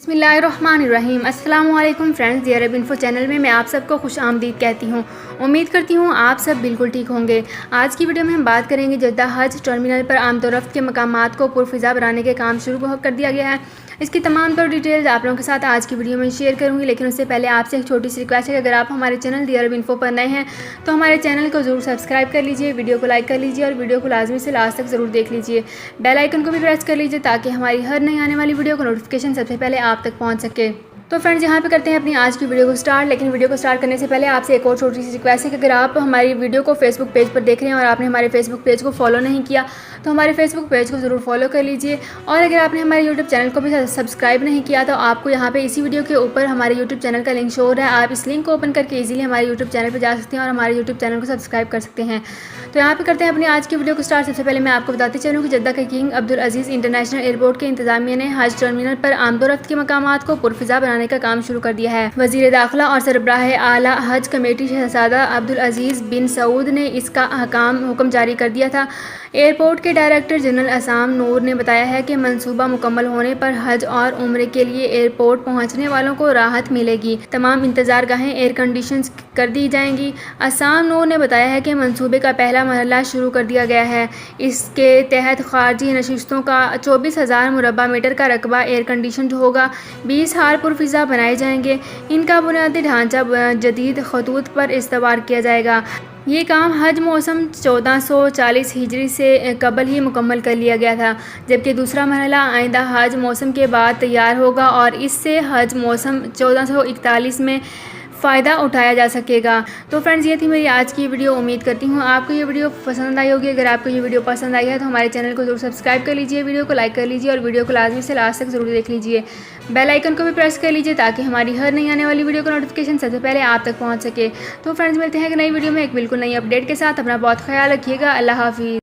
बिस्मिल्लाहिर्रहमानिर्रहीम। अस्सलामुअलैकुम फ्रेंड्स, दी अरब info channel में मैं आप सबको खुश आमदीद कहती हूँ। उम्मीद करती हूँ आप सब बिल्कुल ठीक होंगे। आज की वीडियो में हम बात करेंगे जद्दा हज टर्मिनल पर आमदोरफ्त के मकामात को पुरफ़िज़ा बनाने के काम शुरू कर दिया गया है। इसकी तमाम तर डिटेल्स आप लोगों के साथ आज की वीडियो में शेयर करूँगी, लेकिन उससे पहले आपसे एक छोटी सी रिक्वेस्ट है कि अगर आप हमारे चैनल दी अरब इन्फो पर नए हैं तो हमारे चैनल को ज़रूर सब्सक्राइब कर लीजिए, वीडियो को लाइक कर लीजिए और वीडियो को लाजमी से लास्ट तक ज़रूर देख लीजिए। बेल आइकन को भी प्रेस कर लीजिए ताकि हमारी हर नई आने वाली वीडियो का नोटिफिकेशन सबसे पहले आप तक पहुँच सके। तो फ्रेंड्स, यहाँ पे करते हैं अपनी आज की वीडियो को स्टार्ट। लेकिन वीडियो को स्टार्ट करने से पहले आपसे एक और छोटी सी रिक्वेस्ट है कि अगर आप हमारी वीडियो को फेसबुक पेज पर देख रहे हैं और आपने हमारे फेसबुक पेज को फॉलो नहीं किया तो हमारे फेसबुक पेज को ज़रूर फॉलो कर लीजिए। और अगर आपने हमारे यूट्यूब चैनल को भी सब्सक्राइब नहीं किया तो आपको यहाँ पे इसी वीडियो के ऊपर हमारे यूट्यूब चैनल का लिंक शो हो रहा है। आप इस लिंक को ओपन करके ईजिली हमारे यूट्यूब चैनल पर जा सकते हैं और हमारे यूट्यूब चैनल को सब्सक्राइब कर सकते हैं। तो यहाँ पे करते हैं अपनी आज की वीडियो को स्टार्ट। सबसे पहले मैं आपको बताती चलूँ कि जद्दा के किंग अब्दुल अजीज़ इंटरनेशनल एयरपोर्ट के इंतजामिया ने हज टर्मिनल पर आमदोरफ्त के मकामात को पुरफ़िज़ा बनाने का काम शुरू कर दिया है। वज़ीर दाखिला और सरबराह आला हज कमेटी शहज़ादा अब्दुल अजीज़ बिन सऊद ने इसका हुक्म जारी कर दिया था। एयरपोर्ट के डायरेक्टर जनरल असाम नूर ने बताया है कि मंसूबा मुकम्मल होने पर हज और उम्रे के लिए एयरपोर्ट पहुंचने वालों को राहत मिलेगी। तमाम इंतज़ारगाहें एयर कंडीशन कर दी जाएंगी। असाम नूर ने बताया है कि मंसूबे का पहला मरहला शुरू कर दिया गया है। इसके तहत खारजी नशिस्तों का 24,000 मुरबा मीटर का रकबा एयर कंडीशन होगा। 20 हाल पुरफ़िज़ा बनाए जाएंगे। इनका बुनियादी ढांचा जदीद खतूत पर इस्तेमाल किया जाएगा। ये काम हज मौसम 1440 हिजरी से कबल ही मुकम्मल कर लिया गया था, जबकि दूसरा मरहला आइंदा हज मौसम के बाद तैयार होगा और इससे हज मौसम 1441 में फ़ायदा उठाया जा सकेगा। तो फ्रेंड्स, ये थी मेरी आज की वीडियो। उम्मीद करती हूँ आपको ये वीडियो पसंद आई होगी। अगर आपको ये वीडियो पसंद आई है तो हमारे चैनल को ज़रूर सब्सक्राइब कर लीजिए, वीडियो को लाइक कर लीजिए और वीडियो को लाजमी से लास्ट तक ज़रूर देख लीजिए। बेल आइकन को भी प्रेस कर लीजिए ताकि हमारी हर नई आने वाली वीडियो का नोटिफिकेशन सबसे पहले आप तक पहुँच सके। तो फ्रेंड्स, मिलते हैं एक नई वीडियो में एक बिल्कुल नई अपडेट के साथ। अपना बहुत ख्याल रखिएगा। अल्लाह हाफिज़।